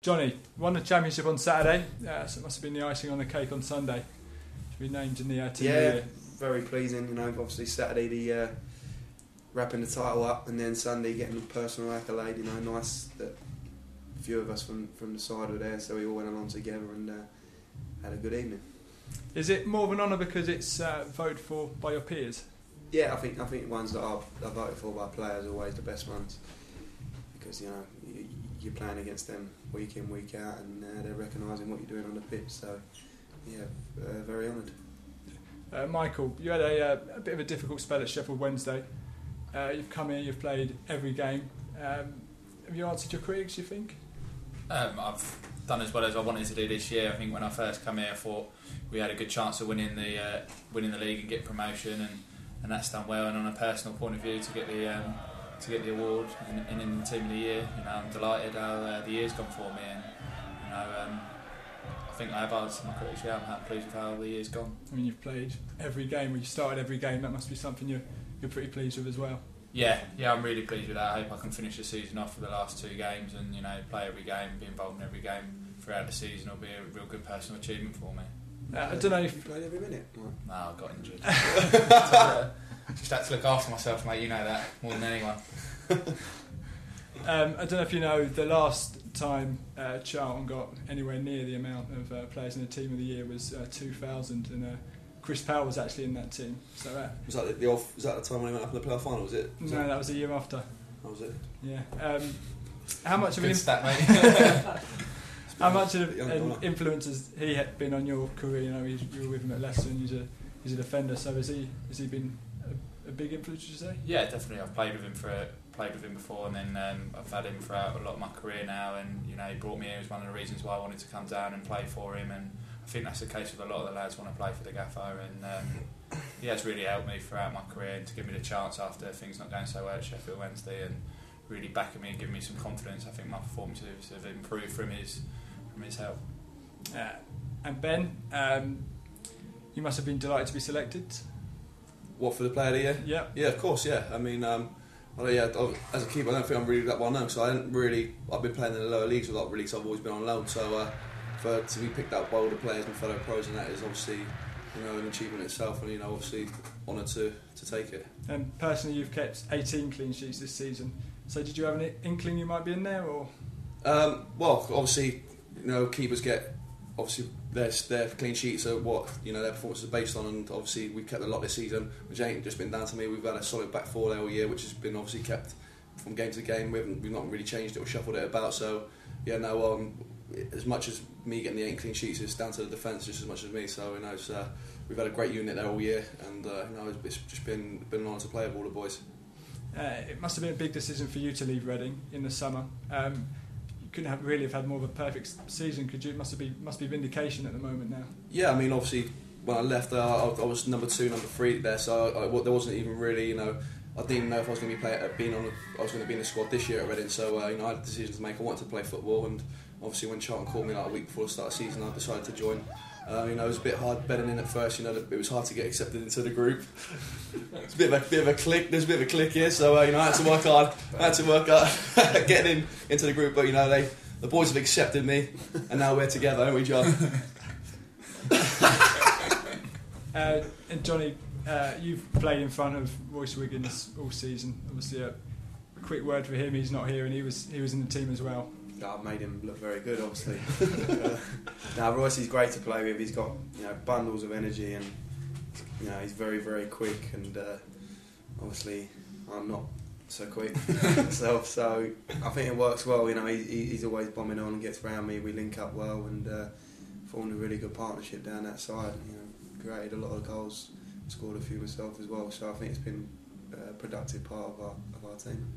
Johnny won the championship on Saturday, so it must have been the icing on the cake on Sunday to be named in the team of the year. Very pleasing. Obviously Saturday the wrapping the title up, and then Sunday getting a personal accolade. Nice that a few of us from the side were there, so we all went along together and had a good evening. Is it more of an honour because it's voted for by your peers? Yeah, I think ones that are voted for by players are always the best ones, because you're playing against them week in, week out, and they're recognising what you're doing on the pitch. So, very honoured. Michael, you had a bit of a difficult spell at Sheffield Wednesday. You've come here, you've played every game. Have you answered your critics, you think? I've done as well as I wanted to do this year. I think when I first come here, I thought we had a good chance of winning the league and get promotion, and that's done well. And on a personal point of view, to get the award and in the team of the year, I'm delighted how the year's gone for me, and I think I have answered my critics. I'm pleased with how the year's gone. I mean, you've played every game, you started every game. That must be something you're pretty pleased with as well. Yeah, I'm really pleased with that. I hope I can finish the season off for the last 2 games and play every game, be involved in every game throughout the season. It'll be a real good personal achievement for me. I don't know if you played every minute. No, I got injured. Just had to look after myself, mate. You know that more than anyone. I don't know if you know, the last time Charlton got anywhere near the amount of players in the team of the year was 2000, and Chris Powell was actually in that team. So was that the time when he went up in the playoff final? Was it? No, that was the year after. That was it. Yeah. How much of an stat, mate? How much of an influence has he been on your career? You were with him at Leicester, and he's a defender. So has he been a big influence, would you say? Yeah, definitely. I've played with him before, and then I've had him throughout a lot of my career now. And he brought me here as one of the reasons why I wanted to come down and play for him. And I think that's the case with a lot of the lads want to play for the gaffer. And he has really helped me throughout my career, and to give me the chance after things not going so well at Sheffield Wednesday, and really backing me and giving me some confidence. I think my performances have improved from his help. And Ben, you must have been delighted to be selected. What, for the player of the year? Yeah. Yeah, of course, yeah. I mean, as a keeper, I don't think I'm really that well known, so I've been playing in the lower leagues a lot, really, so I've always been on loan. So to be picked up by all the players and fellow pros, and that is obviously an achievement itself, and obviously honoured to take it. And personally, you've kept 18 clean sheets this season. So did you have an inkling you might be in there, or? Well, obviously, keepers get their clean sheets are what their performance is based on, and obviously we've kept a lot this season, which ain't just been down to me. We've had a solid back four all year, which has been obviously kept from game to game. We've not really changed it or shuffled it about. So as much as me getting the 8 clean sheets, it's down to the defence just as much as me. So we've had a great unit there all year, and it's just been an honour to play with all the boys. It must have been a big decision for you to leave Reading in the summer. Couldn't have had more of a perfect season, could you? It must be vindication at the moment now. Yeah, I mean, obviously when I left, I was number 2, number 3 there, so there wasn't even really, I didn't even know if I was going to be I was going to be in the squad this year at Reading. So I had a decision to make. I wanted to play football, and obviously when Charlton called me a week before the start of the season, I decided to join. It was a bit hard bedding in at first. It was hard to get accepted into the group. It's a bit of a click. There's a bit of a click here, so I had to work hard. Getting into the group, but the boys have accepted me, and now we're together, aren't we, John? And Johnny, you've played in front of Rhoys Wiggins all season. Obviously, a quick word for him. He's not here, and he was in the team as well. I've made him look very good, obviously. Now, Rhoys is great to play with. He's got bundles of energy, and he's very, very quick. And obviously, I'm not so quick. so I think it works well. He's always bombing on and gets around me. We link up well, and formed a really good partnership down that side. Created a lot of goals, scored a few myself as well. So I think it's been a productive part of our team.